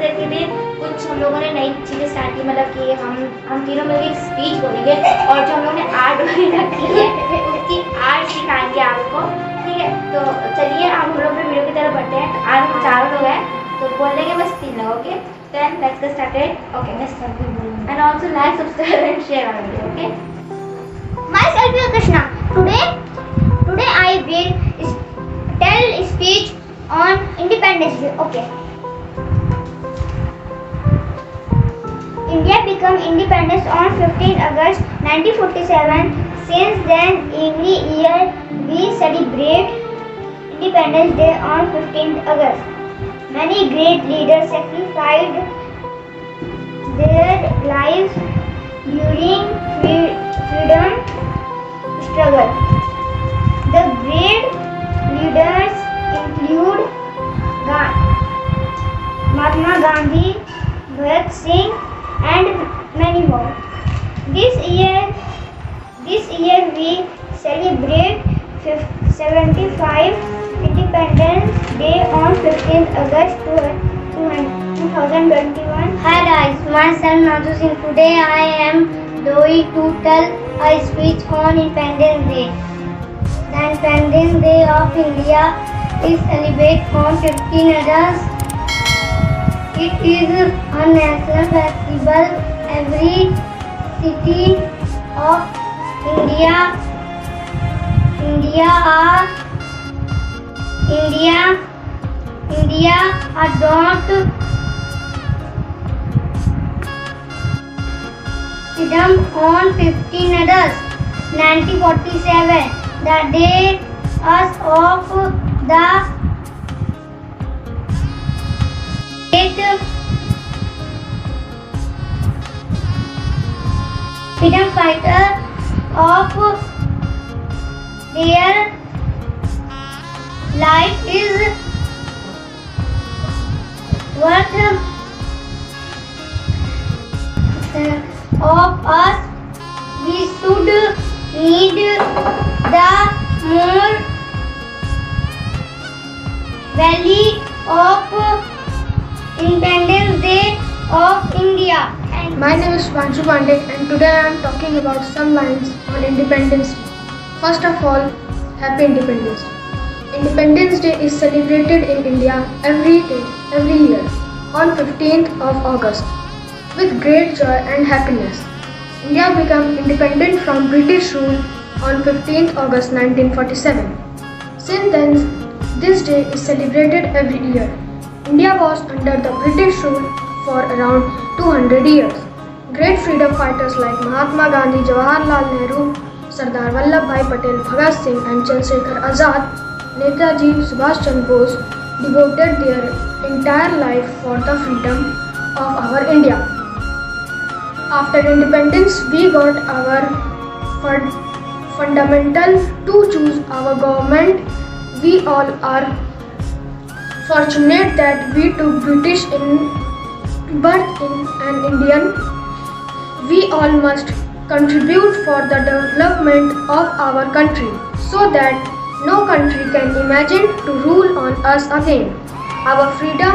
देर के लिए कुछ हम लोगों ने नई चीज़ें स्टार्ट की, मतलब कि हम तीनों मिलकर एक स्पीच बोलेंगे और जो हम लोगों ने आर्ट वगैरह की है उसकी आर्ट सिखाएंगे आपको, ठीक है। तो चलिए हम लोग भी वीडियो की तरफ बढ़ते हैं। आज हम 4 लोग हैं तो बोल देंगे बस 3 लोग, okay. Then let's get started. Okay, मैं स्टार्ट करूंगी and also like, subscribe and share our video, okay. Myself is Krishna. Today I will tell a speech on Independence Day. Okay. India became independent on 15 August 1947. Since then, every year we celebrate Independence Day on 15th August. Many great leaders sacrificed their lives during freedom struggle. The great leaders include Mahatma Gandhi, Bhagat Singh, and many more. This year we celebrate 75 Independence Day on 15th August 2021. Hi guys, myself Nadu Singh. Today I am going to tell a speech on Independence Day. The Independence Day of India is celebrated on 15 August. It is a national festival. Every city of India adopt freedom on 15 August 1947, the day of the great freedom fighter of their life is worth of us. We should need the more value of Independence Day of India. My name is Vanshu Pandey and today I am talking about some lines on Independence Day. First of all, Happy Independence Day. Independence Day is celebrated in India every year on 15th of August with great joy and happiness. India became independent from British rule on 15th August 1947. Since then, this day is celebrated every year. India was under the British rule for around 200 years. Great freedom fighters like Mahatma Gandhi, Jawaharlal Nehru, Sardar Vallabhbhai Patel, Bhagat Singh and Chandrasekhar Azad, Netaji Subhash Chandra Bose devoted their entire life for the freedom of our India. After independence, we got our fundamental to choose our government. We all are fortunate that we took British birth in an Indian. We all must contribute for the development of our country so that no country can imagine to rule on us again. Our freedom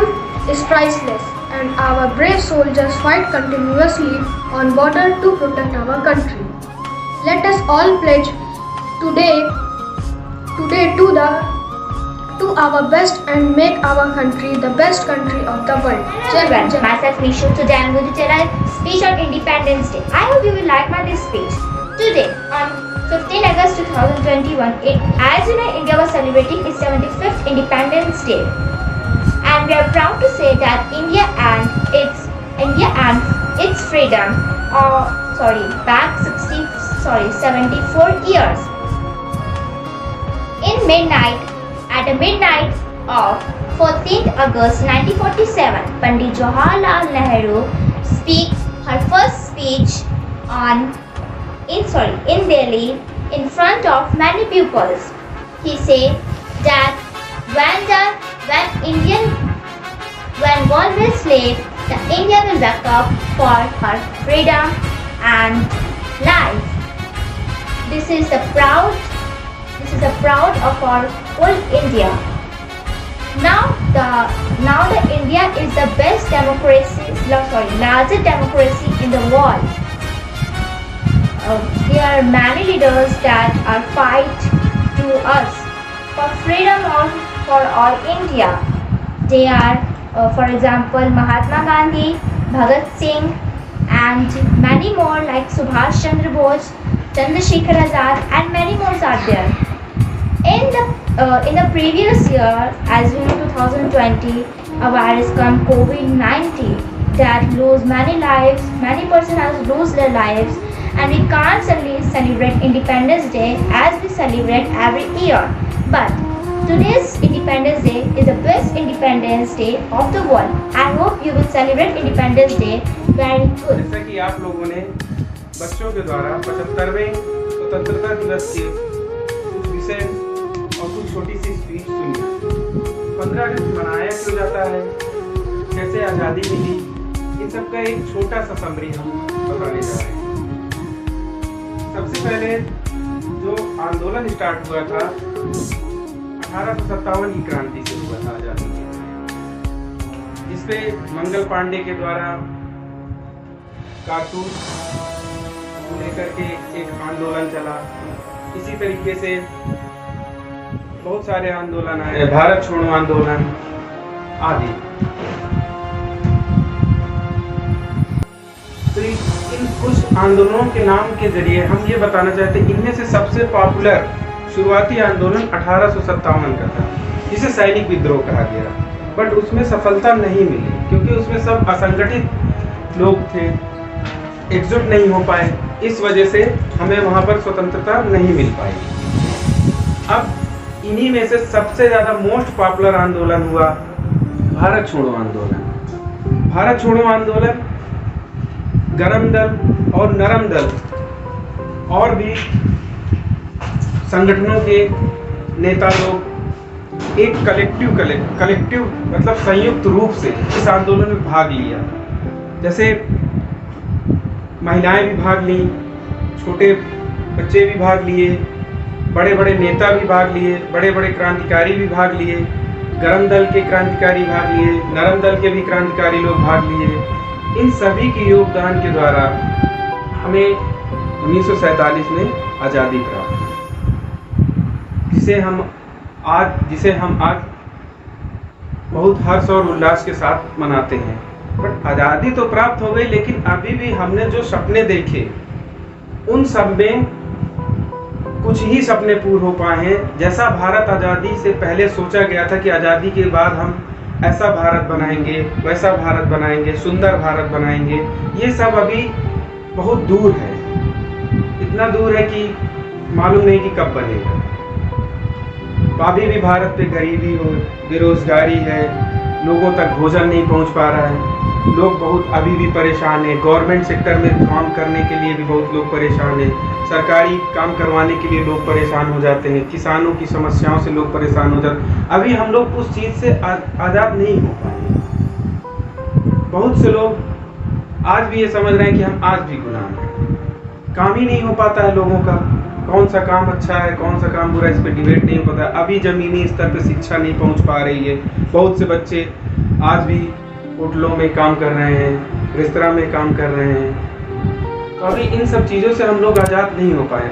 is priceless and our brave soldiers fight continuously on border to protect our country. Let us all pledge today to our best and make our country the best country of the world. Hello everyone, myself Nishu. Today I am going to tell a speech on Independence Day. I hope you will like this speech. Today on 15 August 2021, as you know, India was celebrating its 75th Independence Day, and we are proud to say that India and its freedom, back 74 years. At the midnight of 14th August 1947, Pandit Jawaharlal Nehru speak her first speech in Delhi in front of many pupils. He said that when God will slave, the India will wake up for her freedom and life. This is the proud of our whole India. Now the India is the best largest democracy in the world. There are many leaders that are fight to us for freedom for all India. They are, for example, Mahatma Gandhi, Bhagat Singh, and many more like Subhash Chandra Bose, Chandrasekhar Azad, and many more are there. In the previous year, as we know, 2020, a virus come COVID-19 that lose many lives. Many persons have lose their lives, and we can't celebrate Independence Day as we celebrate every year. But today's Independence Day is the best Independence Day of the world. I hope you will celebrate Independence Day very good. जैसा कि आप लोगों ने बच्चों के द्वारा 75वें स्वतंत्रता दिवस के कुछ विषय और कुछ छोटी सी स्पीच सुनी। 15 अगस्त मनाया क्यों जाता है, कैसे आज़ादी मिली, इन सब का एक छोटा सा समरी हम बताने जा रहे हैं। सबसे पहले जो आंदोलन स्टार्ट हुआ था 1857 की क्रांति से हुआ था आज़ादी के, जिसपे मंगल पांडे के द्वारा कारतूस लेकर के एक आंदोलन चला। इसी तरीके से बहुत सारे आंदोलन आए, भारत छोड़ो आंदोलन आदि। तो इन कुछ आंदोलनों के नाम के जरिए हम ये बताना चाहते हैं, इनमें से सबसे पॉपुलर शुरुआती आंदोलन 1857 का था, जिसे सैनिक विद्रोह कहा गया। बट उसमें सफलता नहीं मिली क्योंकि उसमें सब असंगठित लोग थे, एकजुट नहीं हो पाए। इस वजह से हमें वहाँ पर स्वतंत्रता नहीं मिल पाई। अब इन्हीं में से सबसे ज़्यादा मोस्ट पॉपुलर आंदोलन हुआ भारत छोड़ो आंदोलन। भारत छोड़ो आंदोलन गरम दल और नरम दल और भी संगठनों के नेता लोग एक कलेक्टिव मतलब संयुक्त रूप से इस आंदोलन में भाग लिया। जैसे महिलाएं भी भाग ली, छोटे बच्चे भी भाग लिए, बड़े बड़े नेता भी भाग लिए, बड़े बड़े क्रांतिकारी भी भाग लिए, गरम दल के क्रांतिकारी भाग लिए, नरम दल के भी क्रांतिकारी लोग भाग लिए। इन सभी के योगदान के द्वारा हमें 1947 में आज़ादी प्राप्त, जिसे हम आज बहुत हर्ष और उल्लास के साथ मनाते हैं। बट आज़ादी तो प्राप्त हो गई, लेकिन अभी भी हमने जो सपने देखे उन सब में कुछ ही सपने पूरे हो पाए हैं। जैसा भारत आज़ादी से पहले सोचा गया था कि आज़ादी के बाद हम ऐसा भारत बनाएंगे, वैसा भारत बनाएंगे, सुंदर भारत बनाएंगे, ये सब अभी बहुत दूर है। इतना दूर है कि मालूम नहीं कि कब बनेगा। अभी भी भारत पे गरीबी हो, बेरोजगारी है, लोगों तक भोजन नहीं पहुंच पा रहा है, लोग बहुत अभी भी परेशान हैं। गवर्नमेंट सेक्टर में काम करने के लिए भी बहुत लोग परेशान हैं, सरकारी काम करवाने के लिए लोग परेशान हो जाते हैं, किसानों की समस्याओं से लोग परेशान हो जाते हैं। अभी हम लोग उस चीज़ से आज़ाद नहीं हो पाए। बहुत से लोग आज भी ये समझ रहे हैं कि हम आज भी गुलाम हैं। काम ही नहीं हो पाता है लोगों का, कौन सा काम अच्छा है कौन सा काम बुरा, इस पर डिबेट नहीं होता। अभी ज़मीनी स्तर पर शिक्षा नहीं पहुंच पा रही है। बहुत से बच्चे आज भी होटलों में काम कर रहे हैं, रेस्तरां में काम कर रहे हैं। तो अभी इन सब चीज़ों से हम लोग आज़ाद नहीं हो पाए।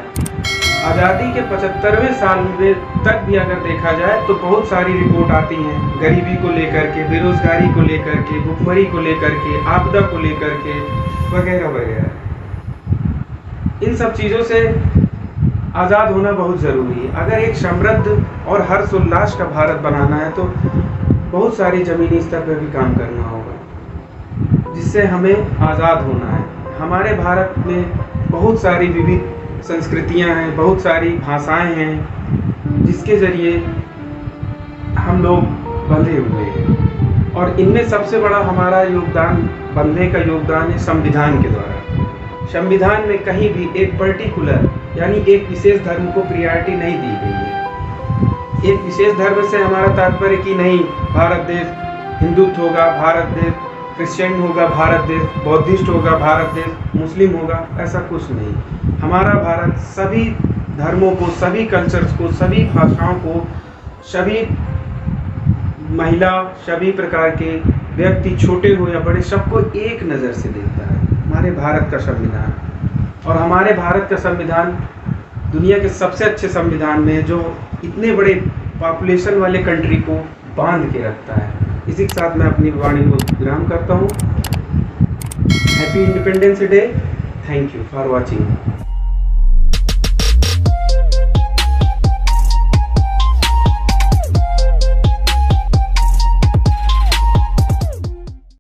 आज़ादी के 75वें साल में तक भी अगर देखा जाए तो बहुत सारी रिपोर्ट आती हैं, गरीबी को लेकर के, बेरोजगारी को लेकर के, भुखमरी को लेकर के, आपदा को लेकर के, वगैरह वगैरह। इन सब चीज़ों से आज़ाद होना बहुत ज़रूरी है। अगर एक समृद्ध और हर्षोल्लास का भारत बनाना है तो बहुत सारी ज़मीनी स्तर पर भी काम करना होगा, जिससे हमें आज़ाद होना है। हमारे भारत में बहुत सारी विविध संस्कृतियां हैं, बहुत सारी भाषाएं हैं, जिसके ज़रिए हम लोग बंधे हुए हैं। और इनमें सबसे बड़ा हमारा योगदान, बंधने का योगदान है संविधान के द्वारा। संविधान में कहीं भी एक पर्टिकुलर यानी एक विशेष धर्म को प्रियॉरिटी नहीं दी गई है। एक विशेष धर्म से हमारा तात्पर्य कि नहीं भारत देश हिंदुत्व होगा, भारत देश क्रिश्चियन होगा, भारत देश बौद्धिस्ट होगा, भारत देश मुस्लिम होगा, ऐसा कुछ नहीं। हमारा भारत सभी धर्मों को, सभी कल्चर्स को, सभी भाषाओं को, सभी महिला, सभी प्रकार के व्यक्ति, छोटे हो या बड़े, सबको एक नज़र से देखता है हमारे भारत का संविधान। और हमारे भारत का संविधान दुनिया के सबसे अच्छे संविधान में, जो इतने बड़े पॉपुलेशन वाले कंट्री को बांध के रखता है। इसी के साथ मैं अपनी वाणी को विराम करता हूँ। Happy independence day. Thank you for watching.